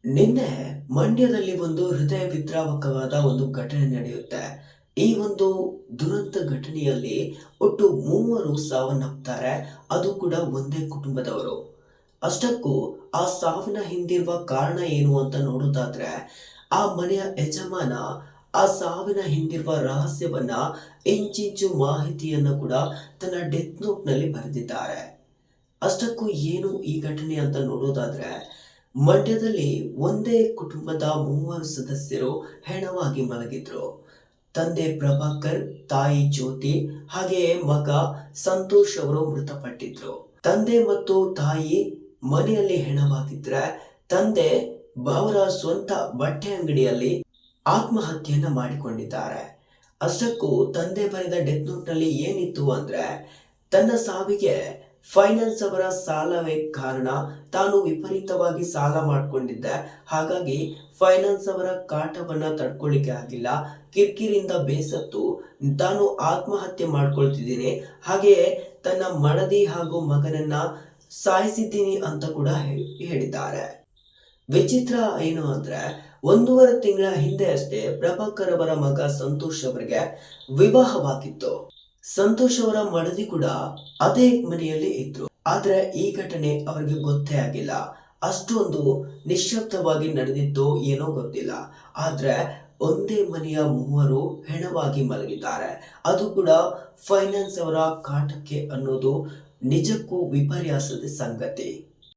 ನಿನ್ನೆ ಮಂಡ್ಯದಲ್ಲಿ ಒಂದು ಹೃದಯ ವಿದ್ರಾವಕವಾದ ಒಂದು ಘಟನೆ ನಡೆಯುತ್ತೆ. ಈ ಒಂದು ದುರಂತ ಘಟನೆಯಲ್ಲಿ ಒಟ್ಟು ಮೂವರು ಸಾವನ್ನಪ್ತಾರೆ. ಅದು ಕೂಡ ಒಂದೇ ಕುಟುಂಬದವರು. ಅಷ್ಟಕ್ಕೂ ಆ ಸಾವಿನ ಹಿಂದಿರುವ ಕಾರಣ ಏನು ಅಂತ ನೋಡೋದಾದ್ರೆ, ಆ ಮನೆಯ ಯಜಮಾನ ಆ ಸಾವಿನ ಹಿಂದಿರುವ ರಹಸ್ಯವನ್ನ ಇಂಚಿಂಚು ಮಾಹಿತಿಯನ್ನ ಕೂಡ ತನ್ನ ಡೆತ್ ನೋಟ್‌ನಲ್ಲಿ ಬರೆದಿದ್ದಾರೆ. ಅಷ್ಟಕ್ಕೂ ಏನು ಈ ಘಟನೆ ಅಂತ ನೋಡೋದಾದ್ರೆ, ಮಂಡ್ಯದಲ್ಲಿ ಒಂದೇ ಕುಟುಂಬದ ಮೂವರು ಸದಸ್ಯರು ಹೆಣವಾಗಿ ಮಲಗಿದ್ರು. ತಂದೆ ಪ್ರಭಾಕರ್, ತಾಯಿ ಜ್ಯೋತಿ, ಹಾಗೆಯೇ ಮಗ ಸಂತೋಷ್ ಅವರು ಮೃತಪಟ್ಟಿದ್ರು. ತಂದೆ ಮತ್ತು ತಾಯಿ ಮನೆಯಲ್ಲಿ ಹೆಣವಾಗಿದ್ರೆ, ತಂದೆ ಅವರ ಸ್ವಂತ ಬಟ್ಟೆ ಅಂಗಡಿಯಲ್ಲಿ ಆತ್ಮಹತ್ಯೆಯನ್ನ ಮಾಡಿಕೊಂಡಿದ್ದಾರೆ. ಅಷ್ಟಕ್ಕೂ ತಂದೆ ಬರೆದ ಡೆತ್ ನೋಟ್‌ನಲ್ಲಿ ಏನಿತ್ತು ಅಂದ್ರೆ, ತನ್ನ ಸಾವಿಗೆ ಫೈನಾನ್ಸ್ ಅವರ ಸಾಲವೇ ಕಾರಣ. ತಾನು ವಿಪರೀತವಾಗಿ ಸಾಲ ಮಾಡಿಕೊಂಡಿದ್ದೆ. ಹಾಗಾಗಿ ಫೈನಾನ್ಸ್ ಅವರ ಕಾಟವನ್ನ ತಡ್ಕೊಳ್ಳಿಕ್ಕೆ ಆಗಿಲ್ಲ. ಕಿರಿಕಿರಿಯಿಂದ ಬೇಸತ್ತು ತಾನು ಆತ್ಮಹತ್ಯೆ ಮಾಡ್ಕೊಳ್ತಿದ್ದೀನಿ. ಹಾಗೆಯೇ ತನ್ನ ಮಡದಿ ಹಾಗೂ ಮಗನನ್ನ ಸಾಯಿಸಿದ್ದೀನಿ ಅಂತ ಕೂಡ ಹೇಳಿದ್ದಾರೆ. ವಿಚಿತ್ರ ಏನು ಅಂದ್ರೆ, 1.5 ತಿಂಗಳ ಹಿಂದೆ ಅಷ್ಟೇ ಪ್ರಭಾಕರ್ ಅವರ ಮಗ ಸಂತೋಷ್ ಅವರಿಗೆ ವಿವಾಹವಾಗಿತ್ತು. ಸಂತೋಷ್ ಅವರ ಮಡದಿ ಕೂಡ ಅದೇ ಮನೆಯಲ್ಲಿ ಇದ್ರು. ಆದ್ರೆ ಈ ಘಟನೆ ಅವರಿಗೆ ಗೊತ್ತೇ ಆಗಿಲ್ಲ. ಅಷ್ಟೊಂದು ನಿಶ್ಶಬ್ದವಾಗಿ ನಡೆದಿದ್ದೋ ಏನೋ ಗೊತ್ತಿಲ್ಲ. ಆದ್ರೆ ಒಂದೇ ಮನೆಯ ಮೂವರು ಹೆಣವಾಗಿ ಮಲಗಿದ್ದಾರೆ. ಅದು ಕೂಡ ಫೈನಾನ್ಸ್ ಅವರ ಕಾಟಕ್ಕೆ ಅನ್ನೋದು ನಿಜಕ್ಕೂ ವಿಪರ್ಯಾಸದ ಸಂಗತಿ.